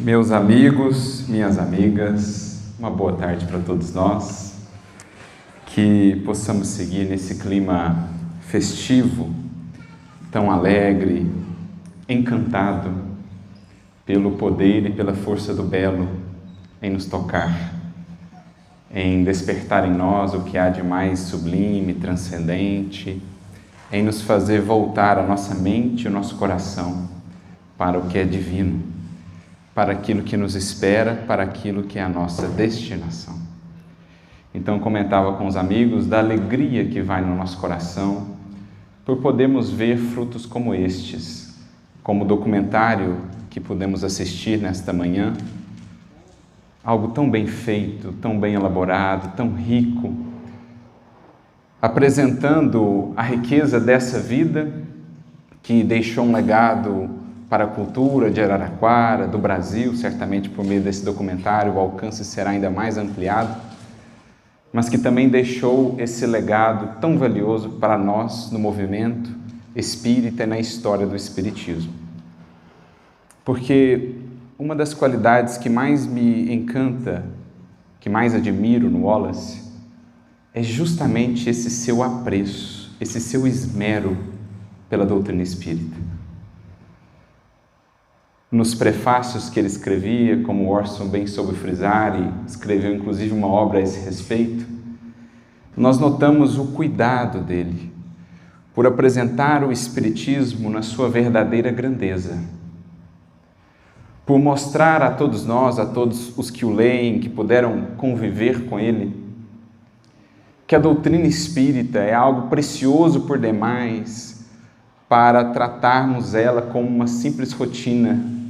Meus amigos, minhas amigas, uma boa tarde para todos nós, que possamos seguir nesse clima festivo, tão alegre, encantado pelo poder e pela força do belo em nos tocar, em despertar em nós o que há de mais sublime, transcendente, em nos fazer voltar a nossa mente e o nosso coração para o que é divino, para aquilo que nos espera, para aquilo que é a nossa destinação. Então, comentava com os amigos da alegria que vai no nosso coração por podermos ver frutos como estes, como o documentário que pudemos assistir nesta manhã, algo tão bem feito, tão bem elaborado, tão rico, apresentando a riqueza dessa vida que deixou um legado para a cultura de Araraquara, do Brasil, certamente por meio desse documentário o alcance será ainda mais ampliado, mas que também deixou esse legado tão valioso para nós no movimento espírita e na história do espiritismo. Porque uma das qualidades que mais me encanta, que mais admiro no Wallace, é justamente esse seu apreço, esse seu esmero pela doutrina espírita. Nos prefácios que ele escrevia, como Orson bem soube frisar, e escreveu inclusive uma obra a esse respeito, nós notamos o cuidado dele por apresentar o Espiritismo na sua verdadeira grandeza, por mostrar a todos nós, a todos os que o leem, que puderam conviver com ele, que a doutrina espírita é algo precioso por demais para tratarmos ela como uma simples rotina,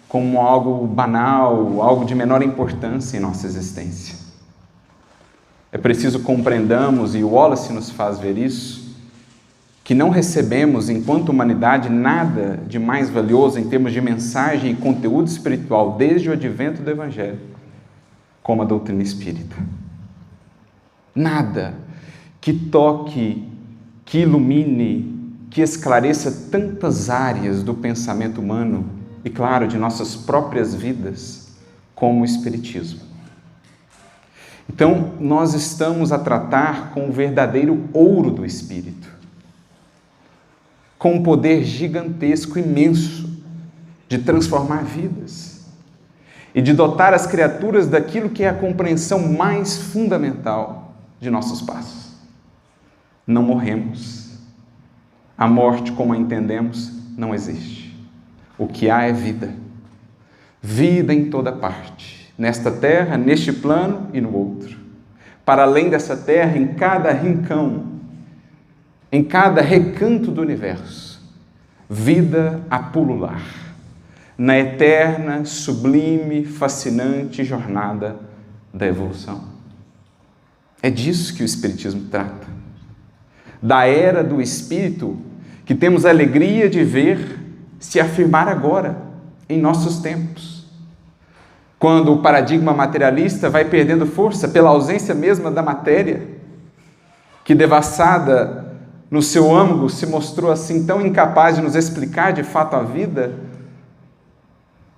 como algo banal, algo de menor importância em nossa existência. É preciso compreendamos, e o Wallace nos faz ver isso, que não recebemos, enquanto humanidade, nada de mais valioso em termos de mensagem e conteúdo espiritual desde o advento do Evangelho, como a doutrina espírita. Nada que toque, que ilumine, que esclareça tantas áreas do pensamento humano e, claro, de nossas próprias vidas, como o Espiritismo. Então, nós estamos a tratar com o verdadeiro ouro do Espírito, com um poder gigantesco, imenso, de transformar vidas e de dotar as criaturas daquilo que é a compreensão mais fundamental de nossos passos. Não morremos. A morte, como a entendemos, não existe. O que há é vida. Vida em toda parte. Nesta terra, neste plano e no outro. Para além dessa terra, em cada rincão, em cada recanto do universo, vida a pulular, na eterna, sublime, fascinante jornada da evolução. É disso que o Espiritismo trata. Da era do Espírito, que temos a alegria de ver se afirmar agora, em nossos tempos. Quando o paradigma materialista vai perdendo força pela ausência mesma da matéria, que devassada no seu âmago se mostrou assim tão incapaz de nos explicar de fato a vida,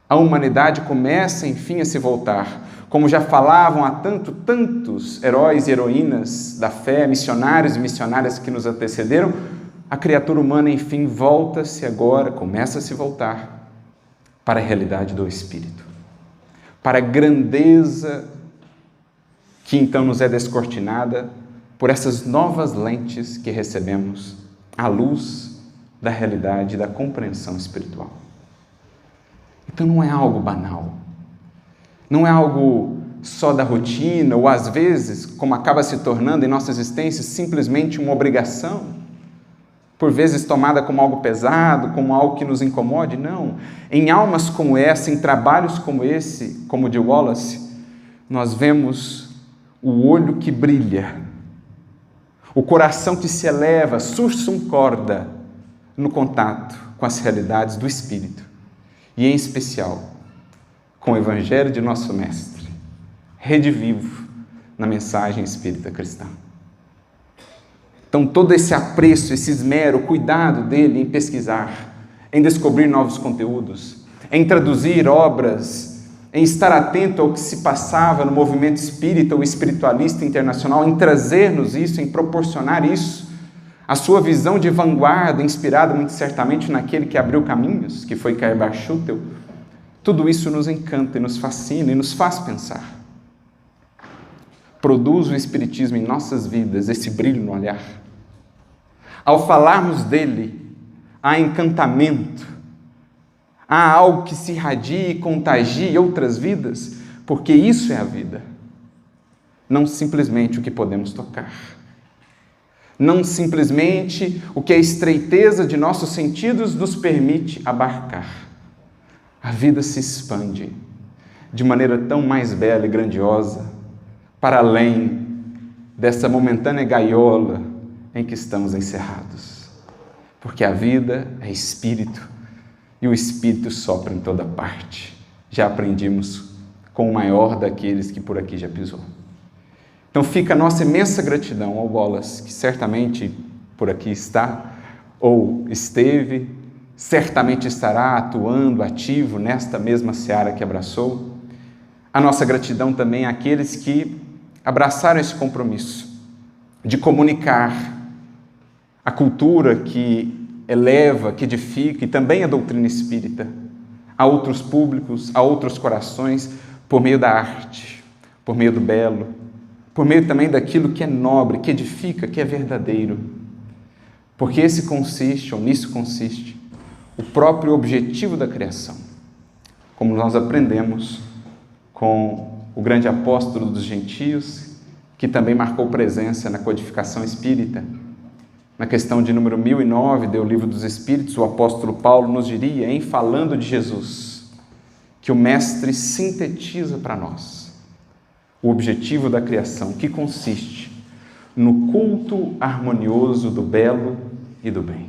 a humanidade começa enfim a se voltar. Como já falavam há tantos heróis e heroínas da fé, missionários e missionárias que nos antecederam, a criatura humana, enfim, volta-se agora, começa a se voltar para a realidade do Espírito, para a grandeza que então nos é descortinada por essas novas lentes que recebemos à luz da realidade e da compreensão espiritual. Então não é algo banal, não é algo só da rotina, ou às vezes, como acaba se tornando em nossa existência, simplesmente uma obrigação, por vezes tomada como algo pesado, como algo que nos incomode. Não. Em almas como essa, em trabalhos como esse, como o de Wallace, nós vemos o olho que brilha, o coração que se eleva, sursum corda, no contato com as realidades do Espírito, e em especial com o Evangelho de nosso Mestre, redivivo na mensagem espírita cristã. Então, todo esse apreço, esse esmero, o cuidado dele em pesquisar, em descobrir novos conteúdos, em traduzir obras, em estar atento ao que se passava no movimento espírita ou espiritualista internacional, em trazer-nos isso, em proporcionar isso, a sua visão de vanguarda, inspirada muito certamente naquele que abriu caminhos, que foi Cairbar Schutel, tudo isso nos encanta e nos fascina e nos faz pensar. Produz o Espiritismo em nossas vidas esse brilho no olhar. Ao falarmos dele, há encantamento, há algo que se irradia e contagia outras vidas, porque isso é a vida. Não simplesmente o que podemos tocar. Não simplesmente o que a estreiteza de nossos sentidos nos permite abarcar. A vida se expande de maneira tão mais bela e grandiosa, para além dessa momentânea gaiola em que estamos encerrados. Porque a vida é espírito e o espírito sopra em toda parte. Já aprendimos com o maior daqueles que por aqui já pisou. Então fica a nossa imensa gratidão ao Wallace, que certamente por aqui está ou esteve, certamente estará atuando, ativo nesta mesma seara que abraçou. A nossa gratidão também àqueles que abraçaram esse compromisso de comunicar a cultura que eleva, que edifica e também a doutrina espírita a outros públicos, a outros corações, por meio da arte, por meio do belo, por meio também daquilo que é nobre, que edifica, que é verdadeiro. Porque esse consiste, ou nisso consiste, o próprio objetivo da criação. Como nós aprendemos com o grande apóstolo dos gentios, que também marcou presença na codificação espírita. Na questão de número 1009 do Livro dos Espíritos, o apóstolo Paulo nos diria, em falando de Jesus, que o Mestre sintetiza para nós o objetivo da criação, que consiste no culto harmonioso do belo e do bem.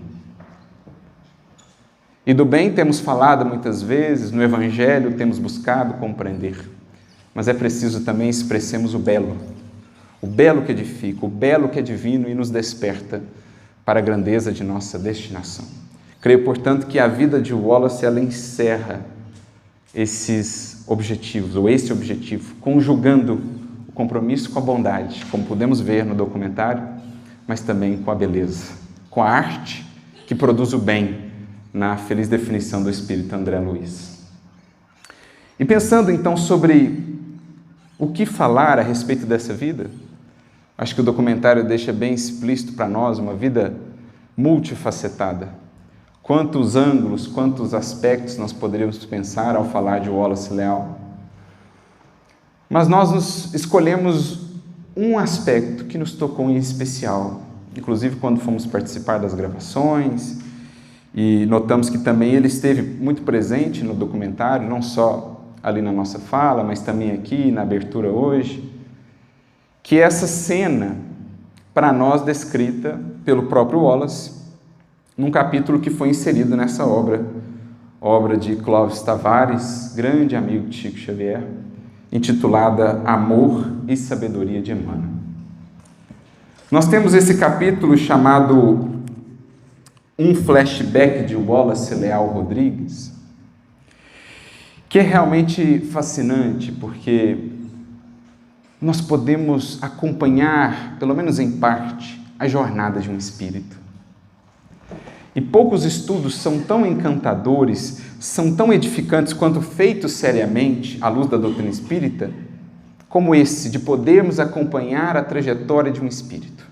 E do bem temos falado muitas vezes, no Evangelho temos buscado compreender, mas é preciso também expressemos o belo que edifica, o belo que é divino e nos desperta para a grandeza de nossa destinação. Creio, portanto, que a vida de Wallace ela encerra esses objetivos, ou esse objetivo, conjugando o compromisso com a bondade, como podemos ver no documentário, mas também com a beleza, com a arte que produz o bem, na feliz definição do espírito André Luiz. E pensando então sobre o que falar a respeito dessa vida, acho que o documentário deixa bem explícito para nós uma vida multifacetada. Quantos ângulos, quantos aspectos nós poderíamos pensar ao falar de Wallace Leal. Mas nós escolhemos um aspecto que nos tocou em especial, inclusive quando fomos participar das gravações, e notamos que também ele esteve muito presente no documentário, não só ali na nossa fala, mas também aqui na abertura hoje, que é essa cena, para nós, descrita pelo próprio Wallace, num capítulo que foi inserido nessa obra de Clóvis Tavares, grande amigo de Chico Xavier, intitulada Amor e Sabedoria de Emmanuel. Nós temos esse capítulo chamado Um Flashback de Wallace Leal Rodrigues, que é realmente fascinante, porque nós podemos acompanhar, pelo menos em parte, a jornada de um espírito. E poucos estudos são tão encantadores, são tão edificantes quanto feitos seriamente à luz da doutrina espírita, como esse, de podermos acompanhar a trajetória de um espírito.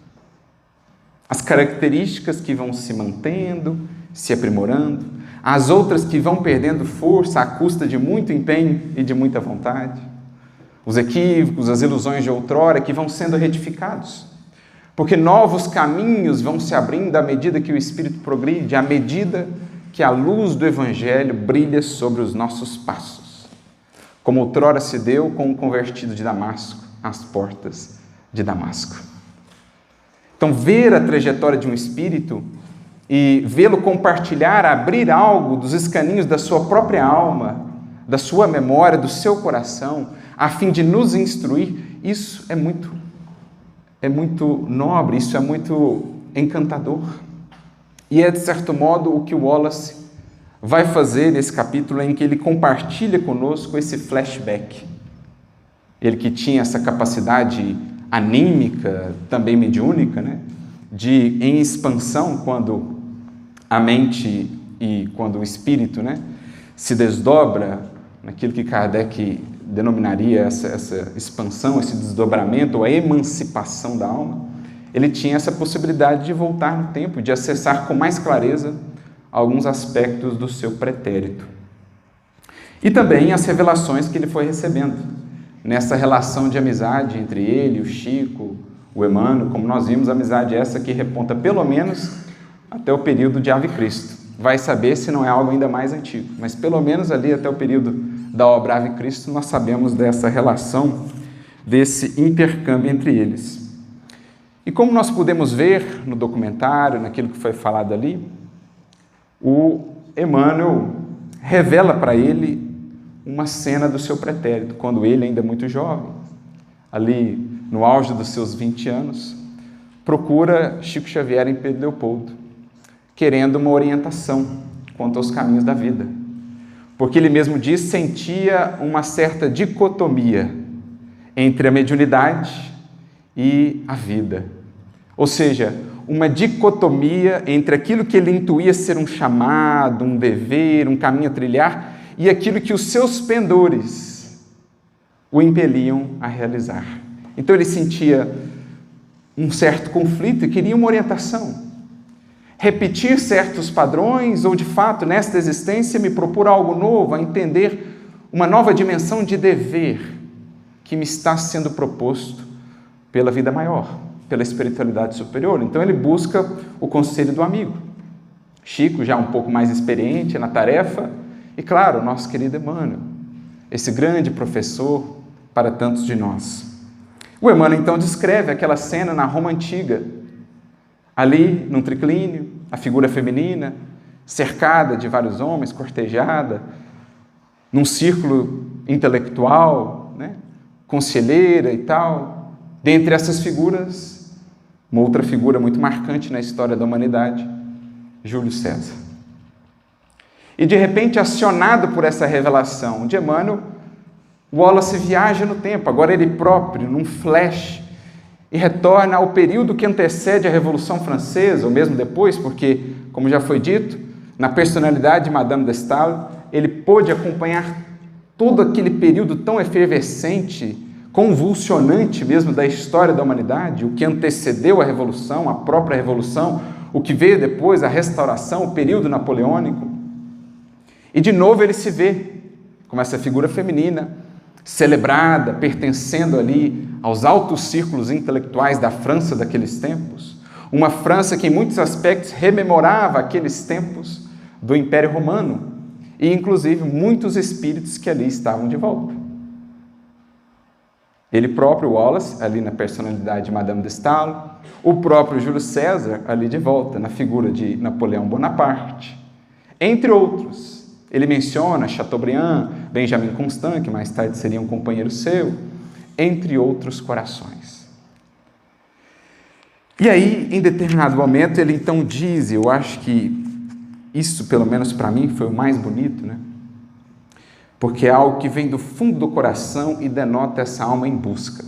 As características que vão se mantendo, se aprimorando, as outras que vão perdendo força à custa de muito empenho e de muita vontade, os equívocos, as ilusões de outrora que vão sendo retificados, porque novos caminhos vão se abrindo à medida que o Espírito progride, à medida que a luz do Evangelho brilha sobre os nossos passos, como outrora se deu com o convertido de Damasco, às portas de Damasco. Então, ver a trajetória de um espírito e vê-lo compartilhar, abrir algo dos escaninhos da sua própria alma, da sua memória, do seu coração, a fim de nos instruir, isso é muito nobre, isso é muito encantador. E é, de certo modo, o que Wallace vai fazer nesse capítulo em que ele compartilha conosco esse flashback. Ele que tinha essa capacidade anímica, também mediúnica, né? De em expansão, quando a mente e quando o espírito, né, se desdobra naquilo que Kardec denominaria essa expansão, esse desdobramento, ou a emancipação da alma, ele tinha essa possibilidade de voltar no tempo, de acessar com mais clareza alguns aspectos do seu pretérito. E também as revelações que ele foi recebendo nessa relação de amizade entre ele, o Chico, o Emmanuel, como nós vimos, amizade essa que reponta pelo menos até o período de Ave Cristo. Vai saber se não é algo ainda mais antigo, mas pelo menos ali até o período da obra Ave Cristo nós sabemos dessa relação, desse intercâmbio entre eles. E como nós podemos ver no documentário, naquilo que foi falado ali, o Emmanuel revela para ele uma cena do seu pretérito, quando ele ainda muito jovem, ali no auge dos seus 20 anos, procura Chico Xavier em Pedro Leopoldo, querendo uma orientação quanto aos caminhos da vida. Porque ele mesmo diz, sentia uma certa dicotomia entre a mediunidade e a vida. Ou seja, uma dicotomia entre aquilo que ele intuía ser um chamado, um dever, um caminho a trilhar, e aquilo que os seus pendores o impeliam a realizar. Então ele sentia um certo conflito e queria uma orientação. Repetir certos padrões ou, de fato, nesta existência, me propor algo novo, a entender uma nova dimensão de dever que me está sendo proposto pela vida maior, pela espiritualidade superior. Então ele busca o conselho do amigo. Chico, já um pouco mais experiente na tarefa, e claro, nosso querido Emmanuel, esse grande professor para tantos de nós. O Emmanuel então descreve aquela cena na Roma Antiga, ali num triclínio, a figura feminina, cercada de vários homens, cortejada, num círculo intelectual, né, conselheira e tal. Dentre essas figuras, uma outra figura muito marcante na história da humanidade, Júlio César. E de repente, acionado por essa revelação de Emmanuel, Wallace viaja no tempo, agora ele próprio, num flash, e retorna ao período que antecede a Revolução Francesa, ou mesmo depois, porque, como já foi dito, na personalidade de Madame de Staël, ele pôde acompanhar todo aquele período tão efervescente, convulsionante mesmo da história da humanidade, o que antecedeu a Revolução, a própria Revolução, o que veio depois, a Restauração, o período napoleônico. E de novo ele se vê como essa figura feminina, celebrada, pertencendo ali aos altos círculos intelectuais da França daqueles tempos, uma França que em muitos aspectos rememorava aqueles tempos do Império Romano, e inclusive muitos espíritos que ali estavam de volta. Ele próprio, Wallace, ali na personalidade de Madame de Staël, o próprio Júlio César, ali de volta, na figura de Napoleão Bonaparte, entre outros. Ele menciona Chateaubriand, Benjamin Constant, que mais tarde seria um companheiro seu, entre outros corações. E aí, em determinado momento, ele então diz, eu acho que isso, pelo menos para mim, foi o mais bonito, né? Porque é algo que vem do fundo do coração e denota essa alma em busca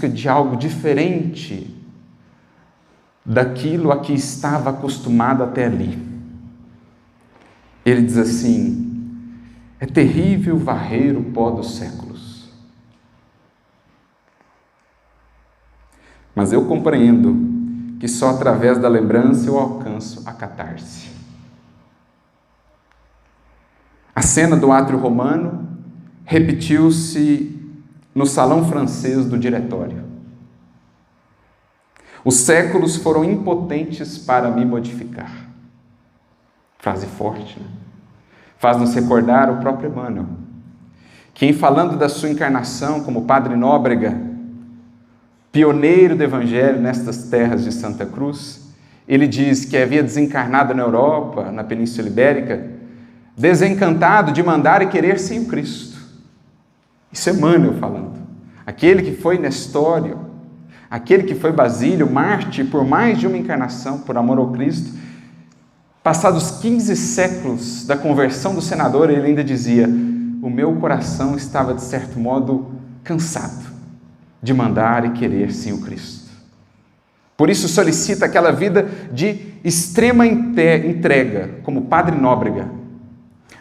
de algo diferente daquilo a que estava acostumado até ali. Ele diz assim, é terrível varrer o pó dos séculos. Mas eu compreendo que só através da lembrança eu alcanço a catarse. A cena do átrio romano repetiu-se no salão francês do diretório. Os séculos foram impotentes para me modificar. Frase forte, né? Faz-nos recordar o próprio Emmanuel, que em falando da sua encarnação como Padre Nóbrega, pioneiro do Evangelho nestas terras de Santa Cruz, ele diz que havia desencarnado na Europa, na Península Ibérica, desencantado de mandar e querer sem o Cristo. Isso é Emmanuel falando. Aquele que foi Nestório, aquele que foi Basílio, mártir por mais de uma encarnação, por amor ao Cristo, Passados 15 séculos da conversão do senador, ele ainda dizia: o meu coração estava, de certo modo, cansado de mandar e querer sem o Cristo. Por isso solicita aquela vida de extrema entrega, como Padre Nóbrega,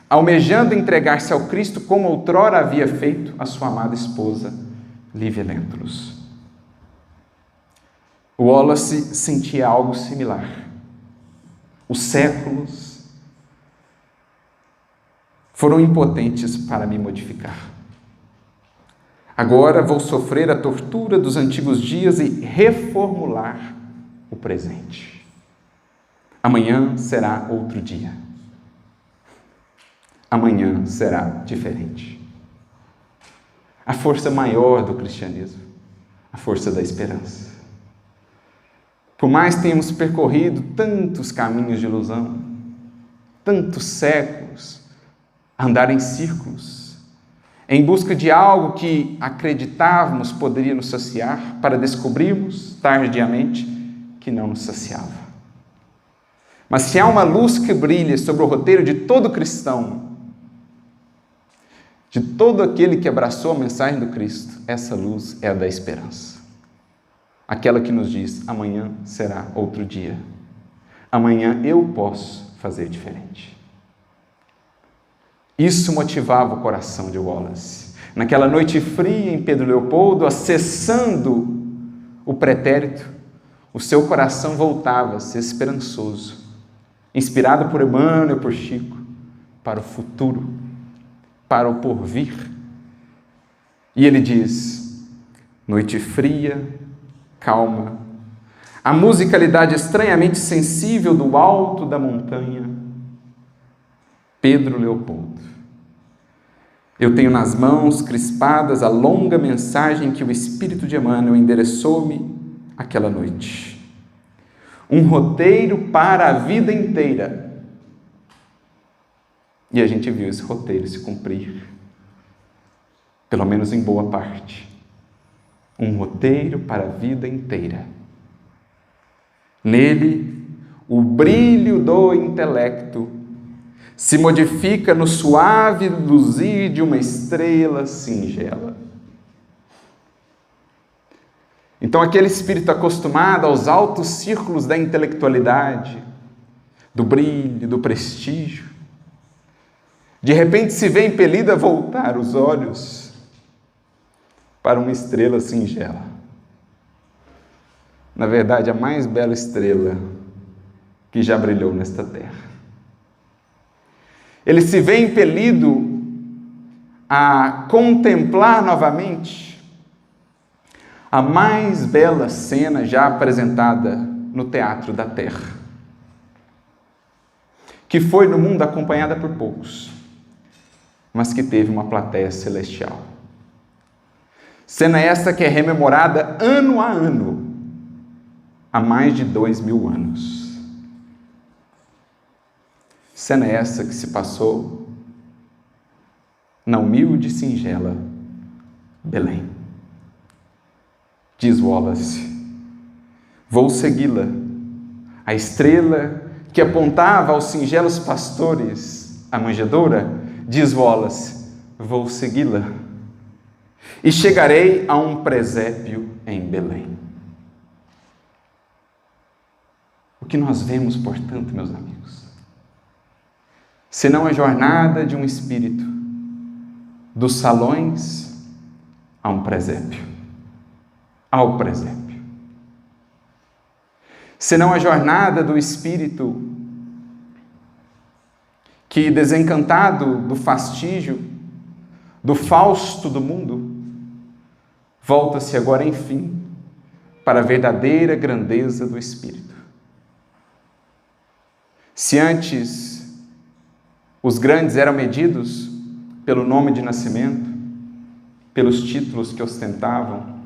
almejando entregar-se ao Cristo como outrora havia feito a sua amada esposa, Lívia Lentulus. O Wallace sentia algo similar. Os séculos foram impotentes para me modificar. Agora vou sofrer a tortura dos antigos dias e reformular o presente. Amanhã será outro dia. Amanhã será diferente. A força maior do cristianismo, a força da esperança. Por mais tenhamos percorrido tantos caminhos de ilusão, tantos séculos, a andar em círculos, em busca de algo que acreditávamos poderia nos saciar, para descobrirmos, tardiamente, que não nos saciava. Mas se há uma luz que brilha sobre o roteiro de todo cristão, de todo aquele que abraçou a mensagem do Cristo, essa luz é a da esperança. Aquela que nos diz: amanhã será outro dia. Amanhã eu posso fazer diferente. Isso motivava o coração de Wallace. Naquela noite fria em Pedro Leopoldo, acessando o pretérito, o seu coração voltava-se esperançoso, inspirado por Emmanuel e por Chico, para o futuro, para o porvir. E ele diz: noite fria, calma, a musicalidade estranhamente sensível do alto da montanha, Pedro Leopoldo. Eu tenho nas mãos crispadas a longa mensagem que o Espírito de Emmanuel endereçou-me aquela noite. Um roteiro para a vida inteira. E a gente viu esse roteiro se cumprir, pelo menos em boa parte. Um roteiro para a vida inteira. Nele, o brilho do intelecto se modifica no suave luzir de uma estrela singela. Então, aquele espírito acostumado aos altos círculos da intelectualidade, do brilho, do prestígio, de repente se vê impelido a voltar os olhos para uma estrela singela. Na verdade, a mais bela estrela que já brilhou nesta terra. Ele se vê impelido a contemplar novamente a mais bela cena já apresentada no teatro da Terra, que foi no mundo acompanhada por poucos, mas que teve uma plateia celestial. Cena esta que é rememorada ano a ano, há mais de 2000 anos. Cena essa que se passou na humilde e singela Belém. Diz Wallace: vou segui-la, a estrela que apontava aos singelos pastores a manjedoura. Diz Wallace: vou segui-la e chegarei a um presépio em Belém. O que nós vemos, portanto, meus amigos, senão a jornada de um espírito dos salões a um presépio, ao presépio. Senão a jornada do espírito que, desencantado do fastígio, do fausto do mundo, volta-se agora, enfim, para a verdadeira grandeza do espírito. Se antes os grandes eram medidos pelo nome de nascimento, pelos títulos que ostentavam,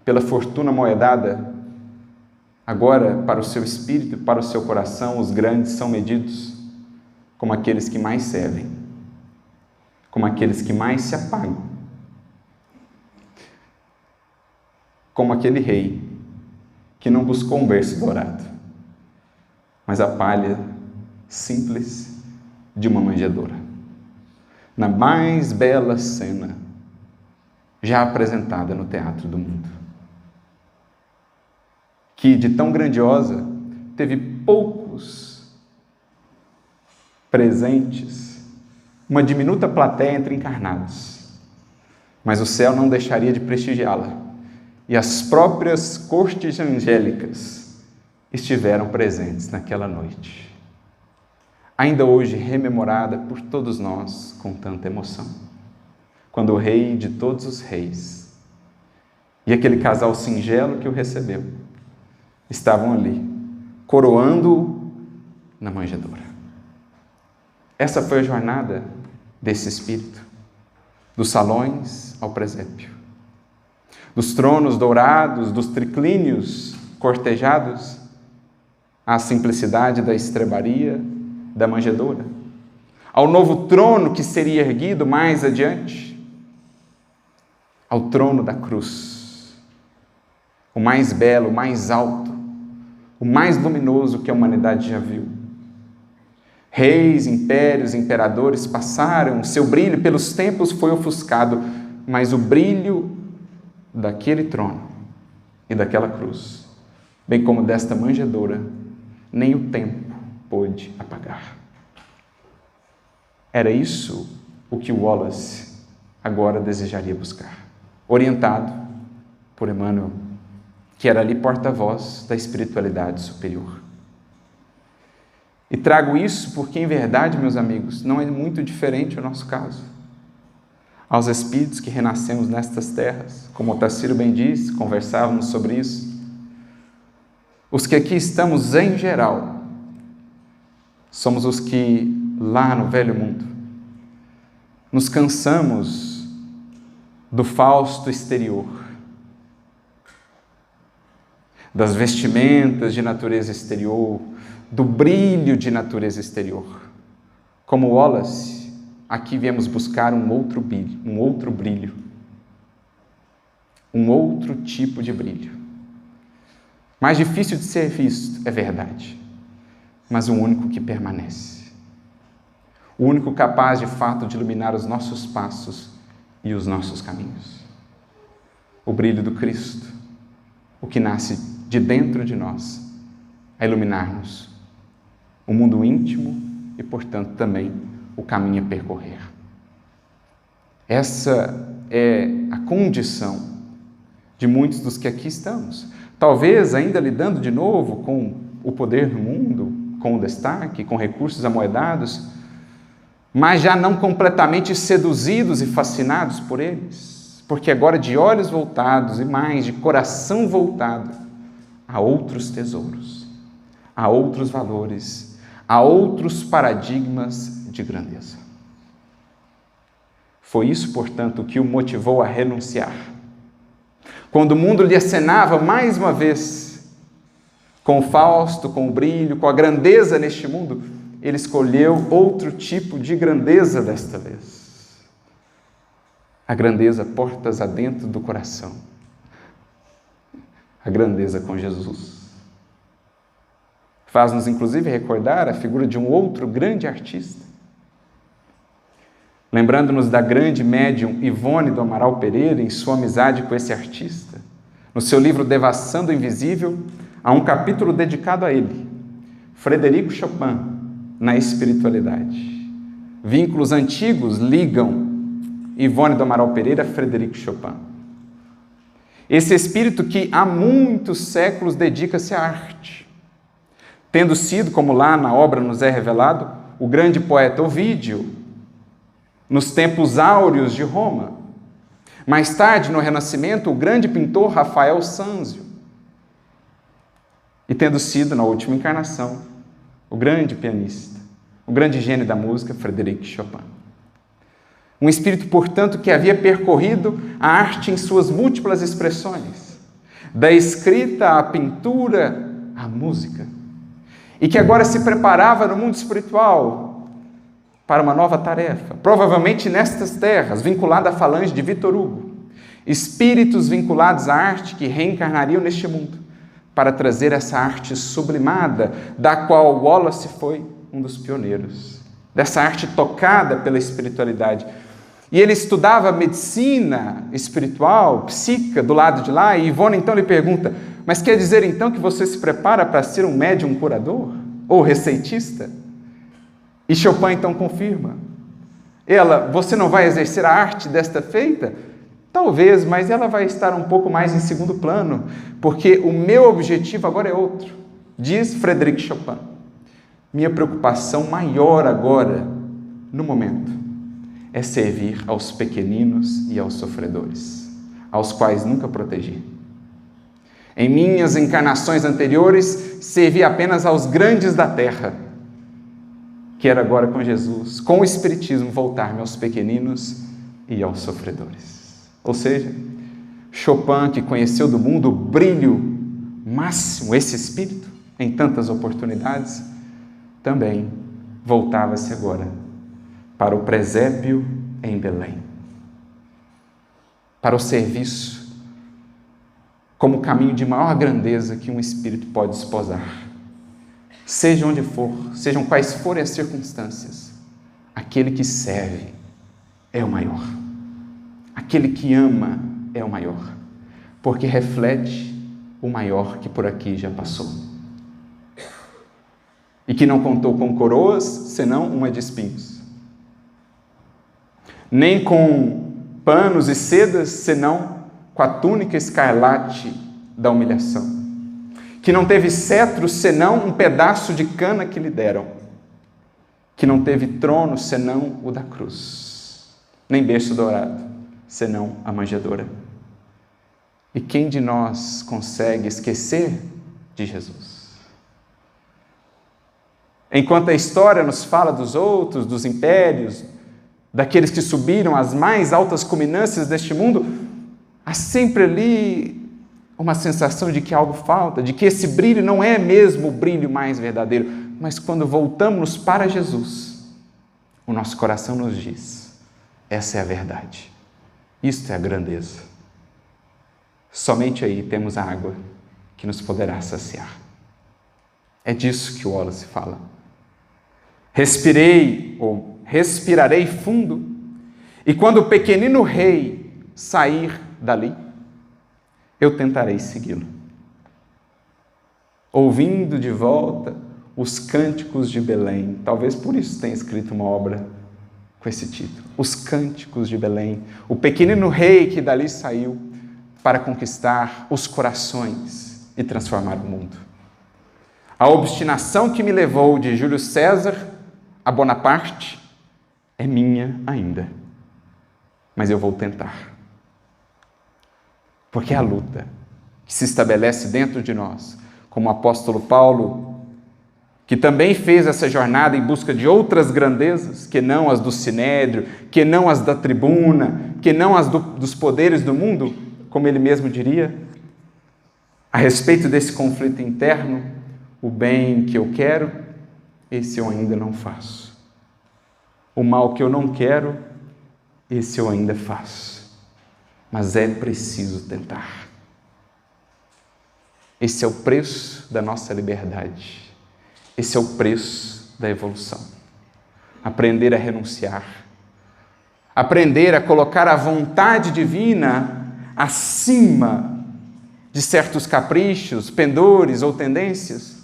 pela fortuna moedada, agora, para o seu espírito e para o seu coração, os grandes são medidos como aqueles que mais servem, como aqueles que mais se apagam, como aquele rei que não buscou um berço dourado, mas a palha simples de uma manjedoura. Na mais bela cena já apresentada no teatro do mundo, que de tão grandiosa teve poucos presentes, uma diminuta plateia entre encarnados, mas o céu não deixaria de prestigiá-la, e as próprias cortes angélicas estiveram presentes naquela noite, ainda hoje rememorada por todos nós com tanta emoção, quando o Rei de todos os reis e aquele casal singelo que o recebeu estavam ali, coroando-o na manjedoura. Essa foi a jornada desse Espírito, dos salões ao presépio, dos tronos dourados, dos triclínios cortejados, à simplicidade da estrebaria da manjedoura, ao novo trono que seria erguido mais adiante, ao trono da cruz, o mais belo, o mais alto, o mais luminoso que a humanidade já viu. Reis, impérios, imperadores passaram, seu brilho pelos tempos foi ofuscado, mas o brilho daquele trono e daquela cruz, bem como desta manjedoura, nem o tempo pôde apagar. Era isso o que Wallace agora desejaria buscar, orientado por Emmanuel, que era ali porta-voz da espiritualidade superior. E trago isso porque, em verdade, meus amigos, não é muito diferente o nosso caso. Aos espíritos que renascemos nestas terras, como o Tarsilo bem disse, conversávamos sobre isso, os que aqui estamos em geral, somos os que lá no velho mundo nos cansamos do fausto exterior, das vestimentas de natureza exterior, do brilho de natureza exterior. Como Wallace, aqui viemos buscar um outro brilho, um outro tipo de brilho. Mais difícil de ser visto, é verdade, mas o único que permanece. O único capaz, de fato, de iluminar os nossos passos e os nossos caminhos. O brilho do Cristo, o que nasce de dentro de nós, a iluminar-nos o mundo íntimo e, portanto, também o caminho a percorrer. Essa é a condição de muitos dos que aqui estamos. Talvez ainda lidando de novo com o poder do mundo, com o destaque, com recursos amoedados, mas já não completamente seduzidos e fascinados por eles, porque agora de olhos voltados e mais de coração voltado a outros tesouros, a outros valores, a outros paradigmas de grandeza. Foi isso, portanto, que o motivou a renunciar. Quando o mundo lhe acenava mais uma vez, com o fausto, com o brilho, com a grandeza neste mundo, ele escolheu outro tipo de grandeza desta vez. A grandeza portas adentro do coração. A grandeza com Jesus. Faz-nos, inclusive, recordar a figura de um outro grande artista. Lembrando-nos da grande médium Ivone do Amaral Pereira, em sua amizade com esse artista. No seu livro Devassando o Invisível, há um capítulo dedicado a ele. Frederico Chopin, na espiritualidade. Vínculos antigos ligam Ivone do Amaral Pereira a Frederico Chopin. Esse espírito que há muitos séculos dedica-se à arte, tendo sido, como lá na obra nos é revelado, o grande poeta Ovídio, nos tempos áureos de Roma. Mais tarde, no Renascimento, o grande pintor Rafael Sanzio. E tendo sido, na última encarnação, o grande pianista, o grande gênio da música, Frederico Chopin. Um espírito, portanto, que havia percorrido a arte em suas múltiplas expressões, da escrita à pintura à música, e que agora se preparava no mundo espiritual para uma nova tarefa, provavelmente nestas terras, vinculada à falange de Victor Hugo, espíritos vinculados à arte que reencarnariam neste mundo, para trazer essa arte sublimada, da qual Wallace foi um dos pioneiros dessa arte tocada pela espiritualidade. E ele estudava medicina espiritual, psíquica, do lado de lá, e Ivone então lhe pergunta: mas quer dizer então que você se prepara para ser um médium curador? Ou receitista? E Chopin então confirma. Ela: você não vai exercer a arte desta feita? Talvez, mas ela vai estar um pouco mais em segundo plano, porque o meu objetivo agora é outro. Diz Frédéric Chopin: minha preocupação maior agora, no momento, é servir aos pequeninos e aos sofredores, aos quais nunca protegi. Em minhas encarnações anteriores, servi apenas aos grandes da terra. Quero agora, com Jesus, com o Espiritismo, voltar-me aos pequeninos e aos sofredores. Ou seja, Chopin, que conheceu do mundo o brilho máximo, esse espírito, em tantas oportunidades, também voltava-se agora para o presépio em Belém, para o serviço, como caminho de maior grandeza que um espírito pode esposar. Seja onde for, sejam quais forem as circunstâncias, aquele que serve é o maior. Aquele que ama é o maior, porque reflete o maior que por aqui já passou. E que não contou com coroas, senão uma de espinhos. Nem com panos e sedas, senão com a túnica escarlate da humilhação. Que não teve cetro, senão um pedaço de cana que lhe deram. Que não teve trono, senão o da cruz. Nem berço dourado, senão a manjedoura. E quem de nós consegue esquecer de Jesus? Enquanto a história nos fala dos outros, dos impérios, daqueles que subiram às mais altas culminâncias deste mundo, há sempre ali uma sensação de que algo falta, de que esse brilho não é mesmo o brilho mais verdadeiro. Mas quando voltamos para Jesus, o nosso coração nos diz: essa é a verdade, isto é a grandeza. Somente aí temos a água que nos poderá saciar. É disso que o Wallace fala. Respirei, ou respirarei fundo, e quando o pequenino rei sair dali, eu tentarei segui-lo, ouvindo de volta os cânticos de Belém. Talvez por isso tenha escrito uma obra com esse título, Os Cânticos de Belém. O pequenino rei que dali saiu para conquistar os corações e transformar o mundo. A obstinação que me levou de Júlio César a Bonaparte é minha ainda, mas eu vou tentar. Porque é a luta que se estabelece dentro de nós, como o apóstolo Paulo, que também fez essa jornada em busca de outras grandezas, que não as do sinédrio, que não as da tribuna, que não as dos poderes do mundo, como ele mesmo diria, a respeito desse conflito interno: o bem que eu quero, esse eu ainda não faço. O mal que eu não quero, esse eu ainda faço. Mas é preciso tentar. Esse é o preço da nossa liberdade. Esse é o preço da evolução. Aprender a renunciar. Aprender a colocar a vontade divina acima de certos caprichos, pendores ou tendências.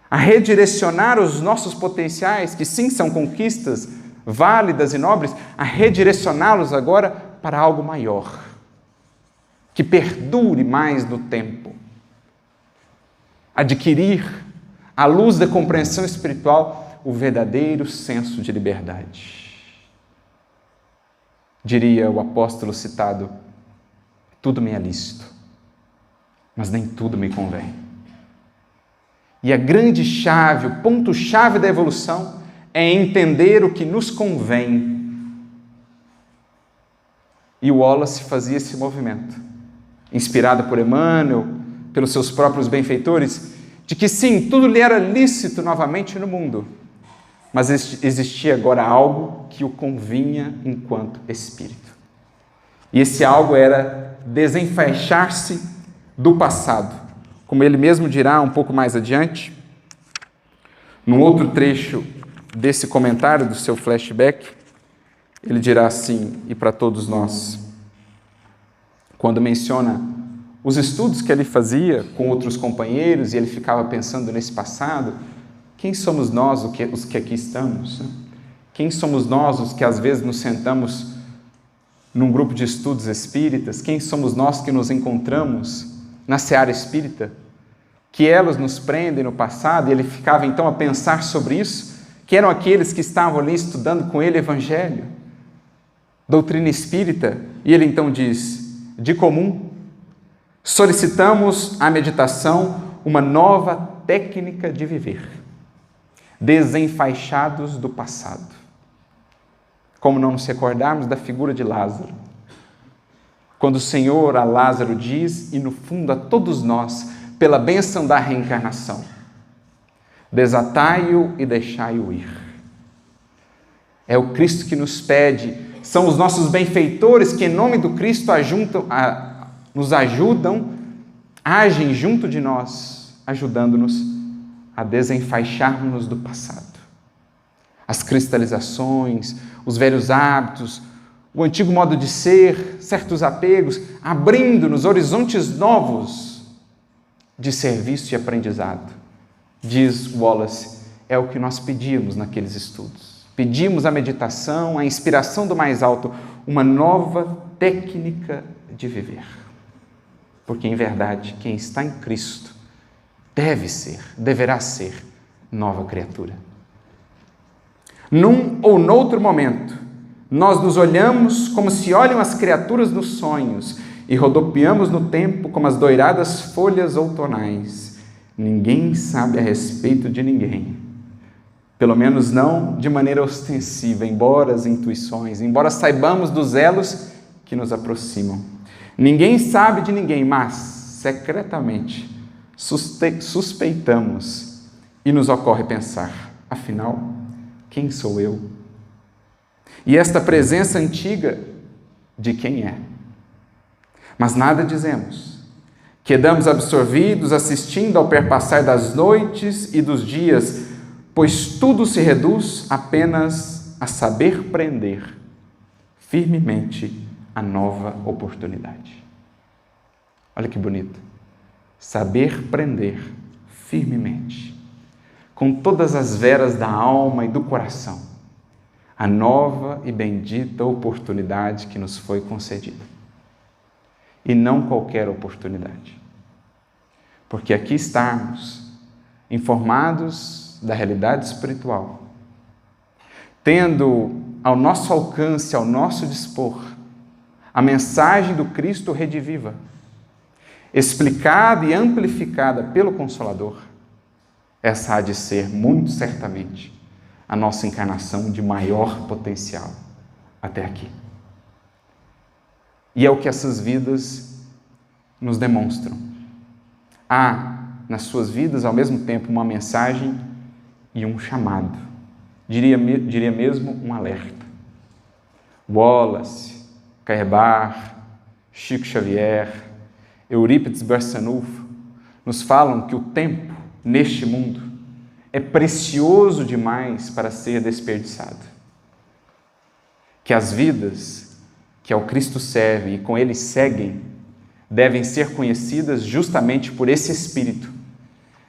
A redirecionar os nossos potenciais, que sim são conquistas válidas e nobres, a redirecioná-los agora para algo maior, que perdure mais no tempo. Adquirir, à luz da compreensão espiritual, o verdadeiro senso de liberdade. Diria o apóstolo citado: tudo me é lícito, mas nem tudo me convém. E a grande chave, o ponto-chave da evolução é entender o que nos convém. E o Wallace fazia esse movimento, inspirado por Emmanuel, pelos seus próprios benfeitores, de que sim, tudo lhe era lícito novamente no mundo, mas existia agora algo que o convinha enquanto espírito. E esse algo era desenfaixar-se do passado. Como ele mesmo dirá um pouco mais adiante, Num outro trecho desse comentário, do seu flashback, ele dirá assim, e para todos nós, quando menciona os estudos que ele fazia com outros companheiros, e ele ficava pensando nesse passado, quem somos nós, os que aqui estamos? Quem somos nós, os que às vezes nos sentamos num grupo de estudos espíritas? Quem somos nós que nos encontramos na seara espírita? Que elas nos prendem no passado? E ele ficava então a pensar sobre isso, que eram aqueles que estavam ali estudando com ele Evangelho, doutrina espírita, e ele então diz, de comum, solicitamos à meditação uma nova técnica de viver, desenfaixados do passado. Como não nos recordarmos da figura de Lázaro? Quando o Senhor a Lázaro diz, e no fundo a todos nós, pela bênção da reencarnação, desatai-o e deixai-o ir. É o Cristo que nos pede, são os nossos benfeitores que em nome do Cristo nos ajudam, agem junto de nós, ajudando-nos a desenfaixarmos do passado. As cristalizações, os velhos hábitos, o antigo modo de ser, certos apegos, abrindo-nos horizontes novos de serviço e aprendizado. Diz Wallace, é o que nós pedimos naqueles estudos. Pedimos a meditação, a inspiração do mais alto, uma nova técnica de viver. Porque, em verdade, quem está em Cristo deverá ser nova criatura. Num ou noutro momento, nós nos olhamos como se olham as criaturas nos sonhos e rodopiamos no tempo como as doiradas folhas outonais. Ninguém sabe a respeito de ninguém. Pelo menos não de maneira ostensiva, embora as intuições, embora saibamos dos elos que nos aproximam. Ninguém sabe de ninguém, mas, secretamente, suspeitamos e nos ocorre pensar, afinal, quem sou eu? E esta presença antiga de quem é? Mas nada dizemos. Quedamos absorvidos assistindo ao perpassar das noites e dos dias, pois tudo se reduz apenas a saber prender firmemente a nova oportunidade. Olha que bonito. Saber prender firmemente, com todas as veras da alma e do coração, a nova e bendita oportunidade que nos foi concedida. E não qualquer oportunidade. Porque aqui estamos, informados da realidade espiritual, tendo ao nosso alcance, ao nosso dispor, a mensagem do Cristo rediviva, explicada e amplificada pelo Consolador, essa há de ser, muito certamente, a nossa encarnação de maior potencial até aqui. E é o que essas vidas nos demonstram. Há, nas suas vidas, ao mesmo tempo, uma mensagem e um chamado. Diria mesmo um alerta. Wallace, Cairbar, Chico Xavier, Eurípides Barçanufo nos falam que o tempo, neste mundo, é precioso demais para ser desperdiçado. Que as vidas que ao Cristo servem e com Ele seguem devem ser conhecidas justamente por esse espírito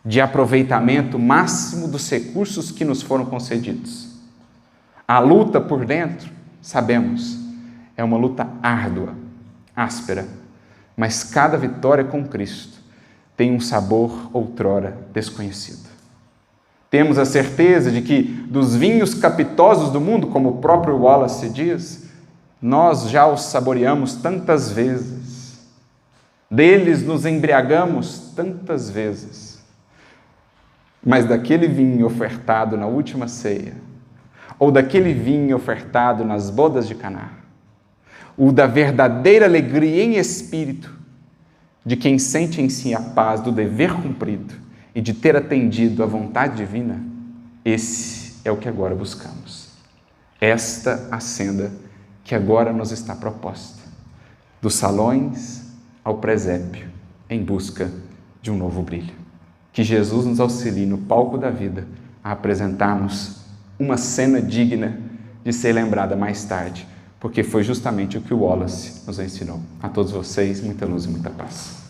de aproveitamento máximo dos recursos que nos foram concedidos. A luta por dentro, sabemos, é uma luta árdua, áspera, mas cada vitória com Cristo tem um sabor outrora desconhecido. Temos a certeza de que dos vinhos capitosos do mundo, como o próprio Wallace diz, nós já os saboreamos tantas vezes, deles nos embriagamos tantas vezes, mas daquele vinho ofertado na última ceia, ou daquele vinho ofertado nas bodas de Caná, o da verdadeira alegria em espírito, de quem sente em si a paz do dever cumprido e de ter atendido à vontade divina, esse é o que agora buscamos. Esta a senda que agora nos está proposta, dos salões ao presépio, em busca de um novo brilho. Que Jesus nos auxilie no palco da vida a apresentarmos uma cena digna de ser lembrada mais tarde, porque foi justamente o que o Wallace nos ensinou. A todos vocês, muita luz e muita paz.